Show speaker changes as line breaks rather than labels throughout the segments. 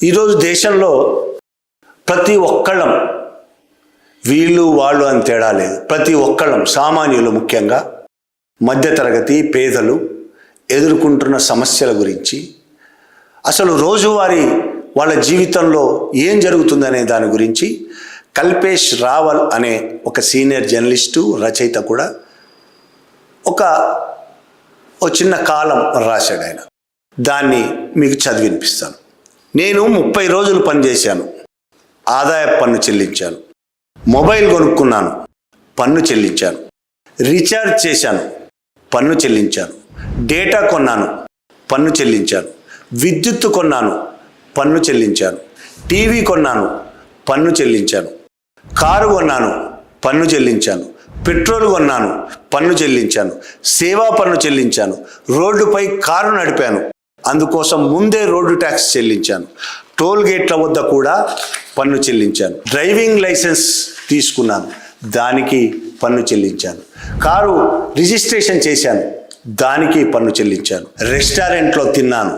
ఈరోజు దేశంలో ప్రతి ఒక్కళ్ళం వీళ్ళు వాళ్ళు అని తేడా లేదు. ప్రతి ఒక్కళ్ళం సామాన్యులు, ముఖ్యంగా మధ్యతరగతి పేదలు ఎదుర్కొంటున్న సమస్యల గురించి, అసలు రోజువారీ వాళ్ళ జీవితంలో ఏం జరుగుతుందనే దాని గురించి కల్పేష్ రావల్ అనే ఒక సీనియర్ జర్నలిస్టు, రచయిత కూడా ఒక చిన్న కాలం రాశాడు. ఆయన దాన్ని మీకు చదివినిపిస్తాను. నేను 30 రోజులు పనిచేశాను, ఆదాయ పన్ను చెల్లించాను, మొబైల్ కొనుక్కున్నాను, పన్ను చెల్లించాను, రీఛార్జ్ చేశాను, పన్ను చెల్లించాను, డేటా కొన్నాను, పన్ను చెల్లించాను, విద్యుత్తు కొన్నాను, పన్ను చెల్లించాను, టీవీ కొన్నాను, పన్ను చెల్లించాను, కారు కొన్నాను, పన్ను చెల్లించాను, పెట్రోల్ కొన్నాను, పన్ను చెల్లించాను, సేవా పన్ను చెల్లించాను, రోడ్డుపై కారు నడిపాను, అందుకోసం ముందే రోడ్డు ట్యాక్స్ చెల్లించాను, టోల్ గేట్ల వద్ద కూడా పన్ను చెల్లించాను, డ్రైవింగ్ లైసెన్స్ తీసుకున్నాను, దానికి పన్ను చెల్లించాను, కారు రిజిస్ట్రేషన్ చేశాను, దానికి పన్ను చెల్లించాను, రెస్టారెంట్లో తిన్నాను,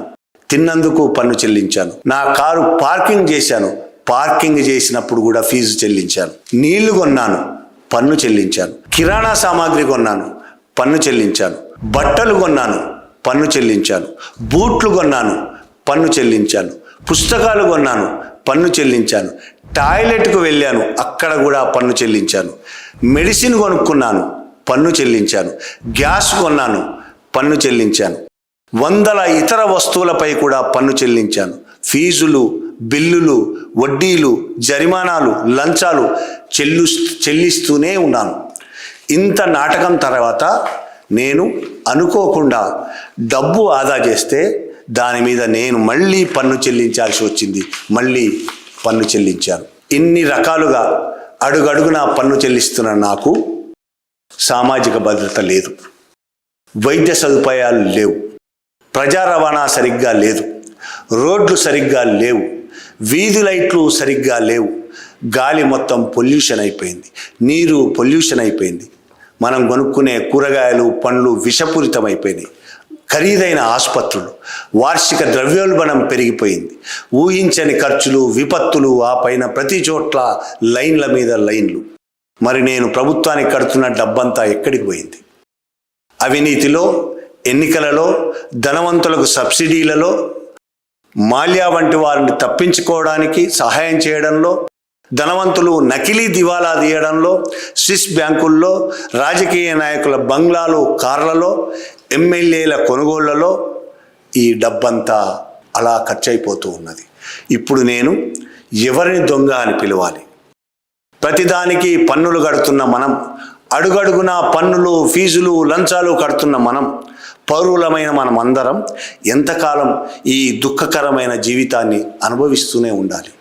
తిన్నందుకు పన్ను చెల్లించాను, నా కారు పార్కింగ్ చేశాను, పార్కింగ్ చేసినప్పుడు కూడా ఫీజు చెల్లించాను, నీళ్లు కొన్నాను, పన్ను చెల్లించాను, కిరాణా సామాగ్రి కొన్నాను, పన్ను చెల్లించాను, బట్టలు కొన్నాను, పన్ను చెల్లించాను, బూట్లు కొన్నాను, పన్ను చెల్లించాను, పుస్తకాలు కొన్నాను, పన్ను చెల్లించాను, టాయిలెట్కు వెళ్ళాను, అక్కడ కూడా పన్ను చెల్లించాను, మెడిసిన్ కొనుక్కున్నాను, పన్ను చెల్లించాను, గ్యాస్ కొన్నాను, పన్ను చెల్లించాను, వందల ఇతర వస్తువులపై కూడా పన్ను చెల్లించాను, ఫీజులు, బిల్లులు, వడ్డీలు, జరిమానాలు, లంచాలు చెల్లిస్తూనే ఉన్నాను. ఇంత నాటకం తర్వాత నేను అనుకోకుండా డబ్బు ఆదా చేస్తే దాని మీద నేను మళ్ళీ పన్ను చెల్లించాల్సి వచ్చింది. మళ్ళీ పన్ను చెల్లించాను. ఇన్ని రకాలుగా అడుగడుగునా పన్ను చెల్లిస్తున్న నాకు సామాజిక భద్రత లేదు, వైద్య సదుపాయాలు లేవు, ప్రజా రవాణా సరిగ్గా లేదు, రోడ్లు సరిగ్గా లేవు, వీధి లైట్లు సరిగ్గా లేవు, గాలి మొత్తం పొల్యూషన్ అయిపోయింది, నీరు పొల్యూషన్ అయిపోయింది, మనం కొనుక్కునే కూరగాయలు, పండ్లు విషపూరితమైపోయినాయి, ఖరీదైన ఆసుపత్రులు, వార్షిక ద్రవ్యోల్బణం పెరిగిపోయింది, ఊహించని ఖర్చులు, విపత్తులు, ఆ పైన ప్రతి చోట్ల లైన్ల మీద లైన్లు. మరి నేను ప్రభుత్వానికి కడుతున్న డబ్బంతా ఎక్కడికి పోయింది? అవినీతిలో, ఎన్నికలలో, ధనవంతులకు సబ్సిడీలలో, మాల్యా వంటి వారిని తప్పించుకోవడానికి సహాయం చేయడంలో, ధనవంతులు నకిలీ దివాలా తీయడంలో, స్విస్ బ్యాంకుల్లో, రాజకీయ నాయకుల బంగ్లాలు, కార్లలో, ఎమ్మెల్యేల కొనుగోళ్లలో ఈ డబ్బంతా అలా ఖర్చయిపోతూ ఉన్నది. ఇప్పుడు నేను ఎవరిని దొంగ అని పిలవాలి? ప్రతిదానికి పన్నులు కడుతున్న మనం, అడుగడుగునా పన్నులు, ఫీజులు, లంచాలు కడుతున్న మనం, పౌరులమైన మనం అందరం ఎంతకాలం ఈ దుఃఖకరమైన జీవితాన్ని అనుభవిస్తూనే ఉండాలి?